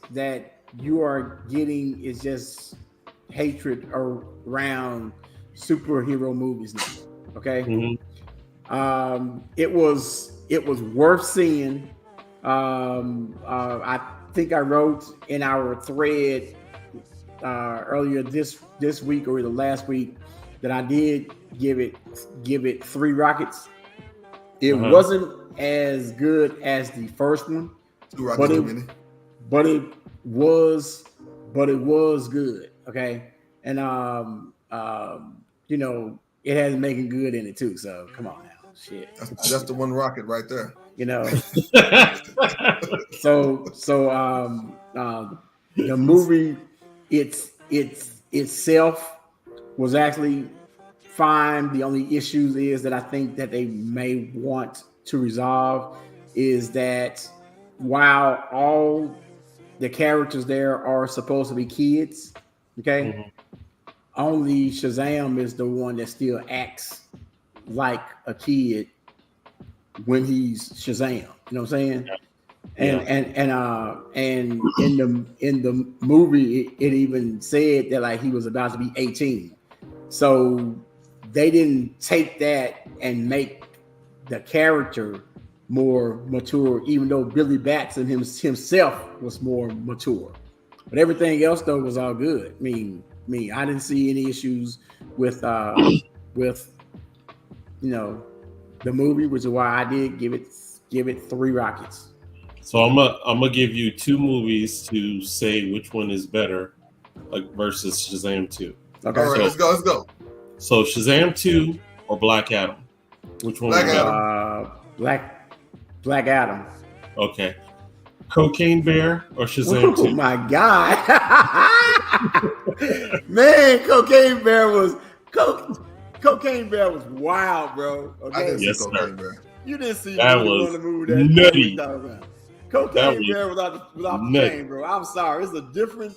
you are getting is just hatred around superhero movies now. Okay. It was worth seeing. I think I wrote in our thread earlier this week or the last week that I did give it 3 rockets. It wasn't as good as the first one, but it was good. Okay, and you know, it has Making Good in it too. So come on now, shit. That's the 1 rocket right there. You know. so the movie itself was actually fine. The only issues is that I think that they may want to resolve is that while all the characters there are supposed to be kids, okay, only Shazam is the one that still acts like a kid when he's Shazam. You know what I'm saying? And in the movie it even said that like he was about to be 18. So they didn't take that and make the character more mature, even though Billy Batson himself was more mature. But everything else though was all good. I mean, I didn't see any issues with you know the movie, which is why I did give it 3 rockets. So I'm gonna give you 2 movies to say which one is better, like versus Shazam 2. Okay, all right, let's go. So Shazam 2 or Black Adam? Which one? Black Adam. Okay. Cocaine Bear or Shazam 2? Oh my God. Man, Cocaine Bear was wild, bro. Okay? Yes, sir. You didn't see that was movie nutty. Cocaine Bear without the cane, bro. I'm sorry. It's a different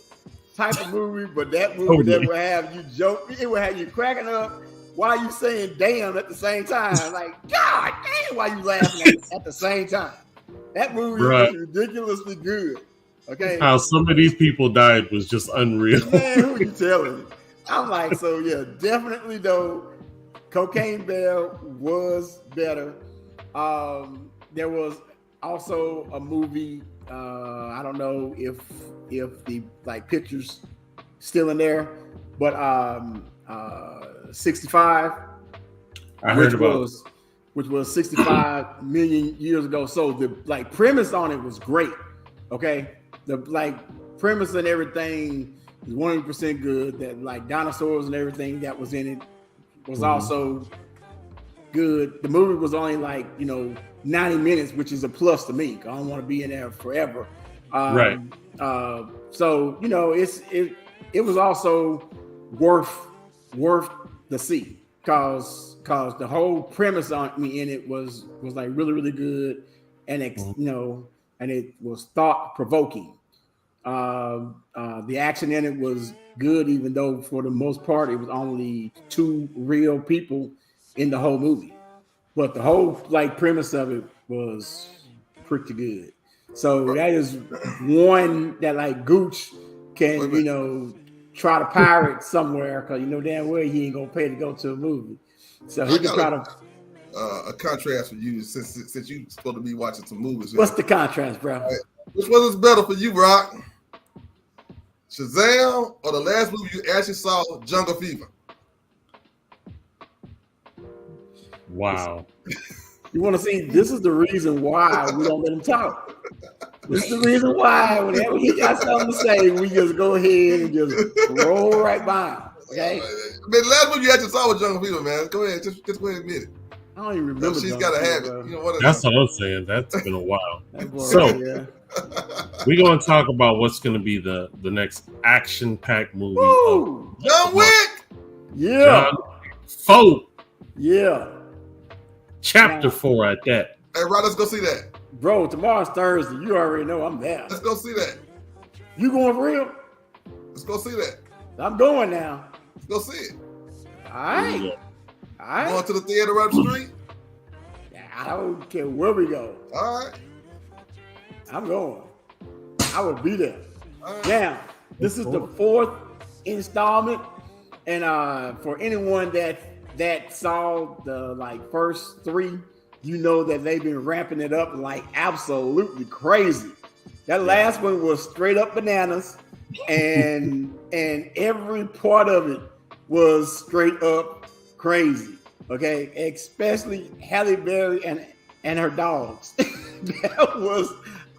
type of movie, but that movie Totally. that would have you joke, it would have you cracking up while you saying damn at the same time. Like, God damn, why you laughing at the same time? That movie Right. was ridiculously good. Okay. How some of these people died was just unreal. Man, who you telling? I'm like, so yeah, definitely though, Cocaine Bear was better. There was also a movie. I don't know if the like pictures still in there, but 65. I heard about which was 65 million years ago. So the like premise on it was great. Okay, the like premise and everything is 100% good. That like dinosaurs and everything that was in it was also good. The movie was only like 90 minutes, which is a plus to me. I don't want to be in there forever. Right. So it was also worth the see because the whole premise on me in it was like really really good and and it was thought provoking. The action in it was good, even though for the most part it was only two real people in the whole movie. But the whole like premise of it was pretty good. So that is one that like Gooch can try to pirate somewhere because damn well he ain't gonna pay to go to a movie. So he can try to a contrast for you since you supposed to be watching some movies. What's the contrast, bro? Right. Which one is better for you, Brock? Shazam or the last movie you actually saw, Jungle Fever? Wow. You want to see? This is the reason why we don't let him talk. This is the reason why whenever he got something to say, we just go ahead and just roll right by him. Okay. Man, the last movie you actually saw was Jungle Fever, man. Go ahead, just go ahead and admit it. I don't even remember. She's got a habit. That's what I'm saying. That's been a while. So we're gonna talk about what's gonna be the next action-packed movie. John Wick. Yeah. John 4. Yeah. Chapter 4 at that. Hey, Rod, let's go see that. Bro, tomorrow's Thursday. You already know I'm there. Let's go see that. You going for real? Let's go see that. I'm going now. Let's go see it. All right. Yeah. All right. Going to the theater up the street? I don't care where we go. All right. I'm going. I will be there. Right. Now, this is the 4th installment. And for anyone that saw the like first 3, you know that they've been ramping it up like absolutely crazy. That last one was straight up bananas, and every part of it was straight up crazy. Okay, especially Halle Berry and her dogs. That was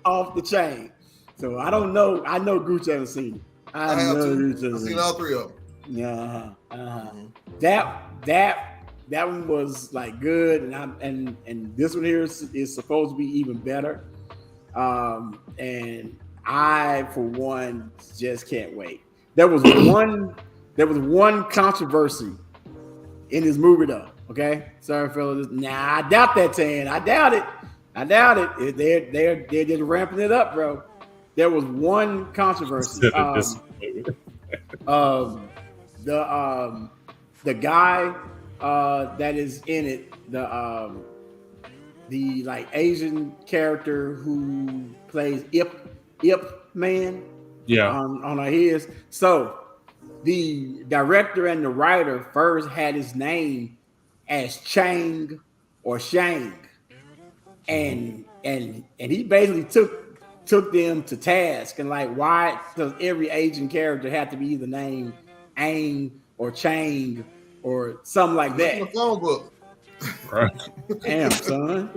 off the chain. So I don't know. I know Gooch hasn't seen it. I have too. I've seen all 3 of them. Yeah. That one was like good, and this one here is supposed to be even better. And I, for one, just can't wait. There was one controversy in this movie, though. Okay, sorry, fellas. Nah, I doubt that, Tan. I doubt it. They're just ramping it up, bro. There was one controversy. The guy that is in it, the like Asian character who plays Ip Man, on his. So the director and the writer first had his name as Chang or Shang, and he basically took them to task and like, why does every Asian character have to be either named Aang or Chang or something like that? The phone book. Right. Damn, son.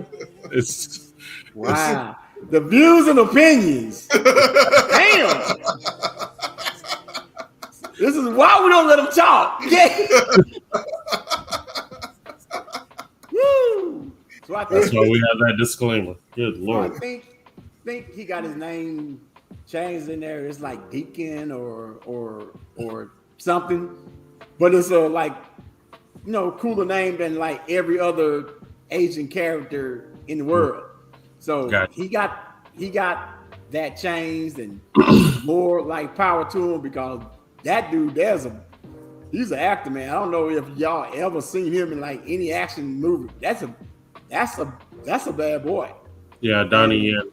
Wow. The views and opinions. Damn. This is why we don't let them talk. Yeah. Woo. So that's why we have that disclaimer. Good Lord. I think he got his name changed in there. It's like Deacon or something, but it's a like cooler name than like every other Asian character in the world. So he got he got that changed and more like power to him because that dude, he's an actor, man. I don't know if y'all ever seen him in like any action movie. That's a bad boy. Yeah, Donnie Yen.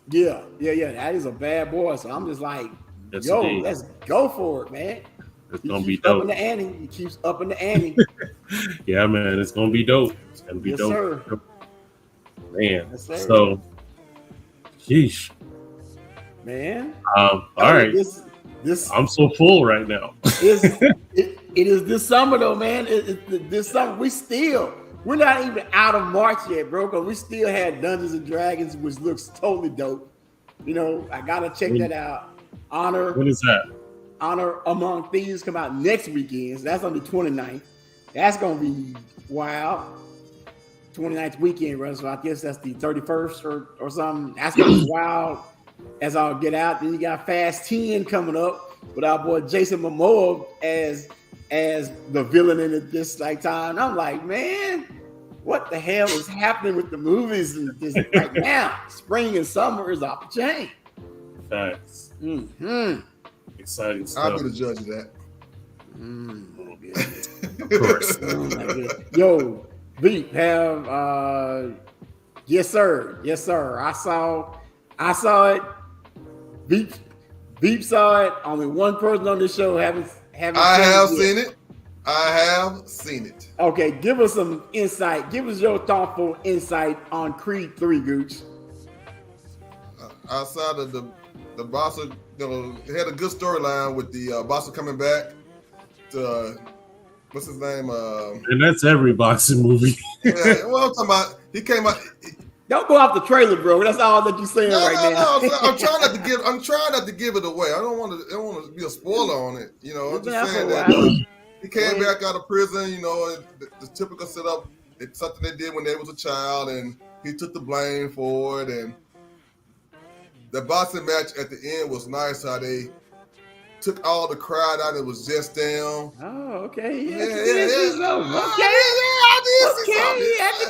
Yeah. That is a bad boy. So I'm just like, Yes, yo, indeed. let's go for it, man. It's gonna be Upping dope. the ante. He keeps upping the ante. Yeah, man, it's gonna be dope. It's gonna be Yes, dope. sir. Man. Yes, sir. So, sheesh. Man. All right. This I'm so full right now. it is this summer though, man. This summer we're not even out of March yet, bro. Because we still had Dungeons and Dragons, which looks totally dope. You know, I gotta check that out. What is that? Honor Among Thieves come out next weekend. So that's on the 29th. That's gonna be wild. 29th weekend, right? So I guess that's the 31st or something. That's gonna be wild as I'll get out. Then you got Fast 10 coming up with our boy Jason Momoa as the villain in it this like time. I'm like, man, what the hell is happening with the movies this right now? Spring and summer is off the chain. Facts. Mm-hmm. Exciting stuff. I'll be the judge of that. Of course. Oh my goodness. Yo, Beep have yes sir. I saw it. Beep saw it. Only one person on this show haven't I have seen it. I have seen it. Okay, give us some insight. Give us your thoughtful insight on Creed 3, Gooch. Outside of the Bossa, they had a good storyline with the Bossa coming back to what's his name? And that's every boxing movie. Yeah, well, I'm talking about he came out. Don't go off the trailer, bro. That's all that you're saying now. I'm trying not to give it away. I don't want to be a spoiler on it. You know, I'm just saying that he came back out of prison. You know, the typical setup. It's something they did when they was a child, and he took the blame for it. And the boxing match at the end was nice. How they took all the crowd out. It was just them. Oh, okay. Yeah. That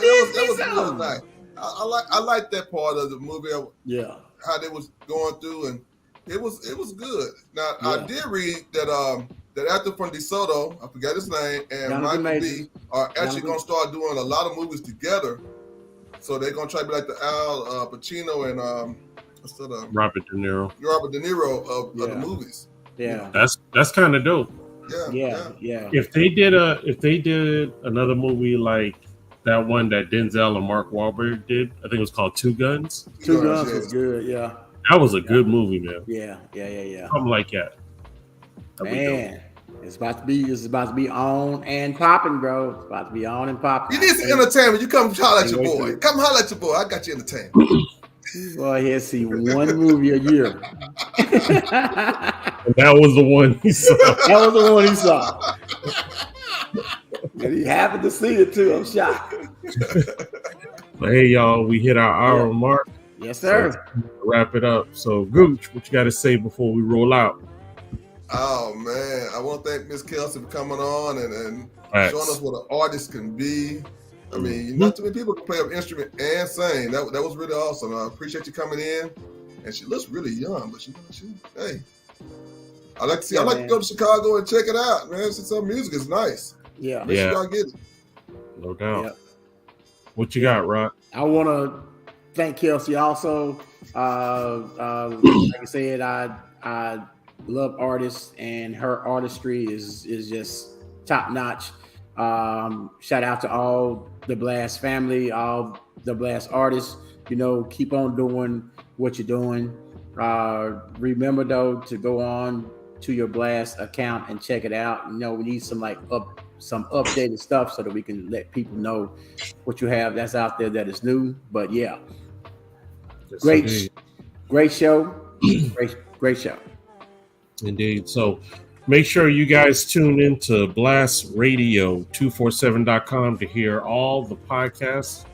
was really nice. I like that part of the movie. Yeah, how they was going through, and it was good. Now I did read that that actor from DeSoto, I forgot his name, and Michael B are actually going to start doing a lot of movies together. So they're going to try to be like the Al Pacino and Robert De Niro. Robert De Niro of the movies. Yeah, that's kind of dope. Yeah. If they did another movie like that one that Denzel and Mark Wahlberg did, I think it was called Two Guns. Two Guns was good. Yeah, that was a good movie, man. Yeah. Something like that. Man, it's about to be on and popping, bro. It's about to be on and popping. You need some entertainment. You come holler at your boy. Come holler at your boy. I got you entertainment. Go ahead, see one movie a year. And that was the one he saw. And he happened to see it too. I'm shocked. But hey, y'all, we hit our hour mark. Yes, sir. So wrap it up. So, Gooch, what you got to say before we roll out? Oh man, I want to thank Miss Kelsey for coming on and showing us what an artist can be. I mean, not too many people can play an instrument and sing. That was really awesome. I appreciate you coming in. And she looks really young, but she hey. I like to see. I like to go to Chicago and check it out, man. Some music is nice. Yeah, make sure y'all get it. No doubt. Yep. What you got, Rod? I want to thank Kelsey also. Like I said, I love artists, and her artistry is just top notch. Shout out to all the Blast family, all the Blast artists. You know, keep on doing what you're doing. Remember though to go on to your Blast account and check it out. You know, we need some updated stuff so that we can let people know what you have that's out there that is new. But yeah, great show. great show. Indeed. So make sure you guys tune in to blastradio247.com to hear all the podcasts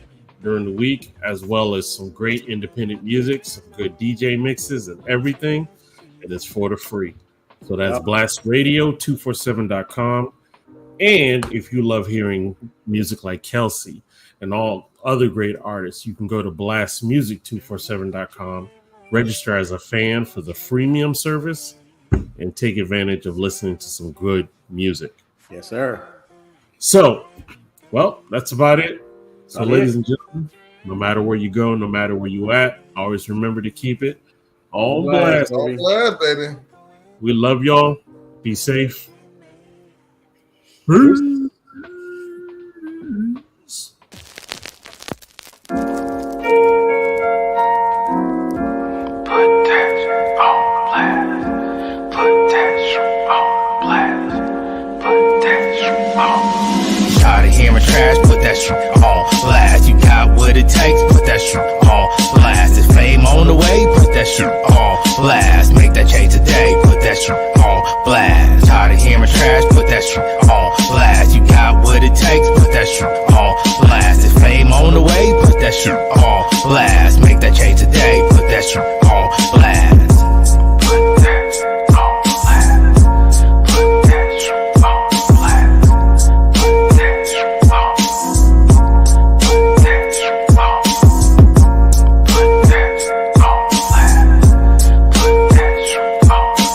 during the week, as well as some great independent music, some good DJ mixes and everything. And it's for the free. So that's blastradio247.com. And if you love hearing music like Kelsey and all other great artists, you can go to blastmusic247.com register as a fan for the freemium service and take advantage of listening to some good music. Yes, sir. So, well, that's about it. So, ladies and gentlemen, no matter where you go, no matter where you at, always remember to keep it all blast. All blast, baby. We love y'all. Be safe. Peace. Tired of hearing trash, put that shit on blast. You got what it takes, put that shit on blast. Is fame on the way, put that shit on blast. Make that change today, put that shit on blast. Tired of hearing trash, put that shit on blast. You got what it takes, put that shit on blast. Is fame on the way, put that shit on blast. Make that change today,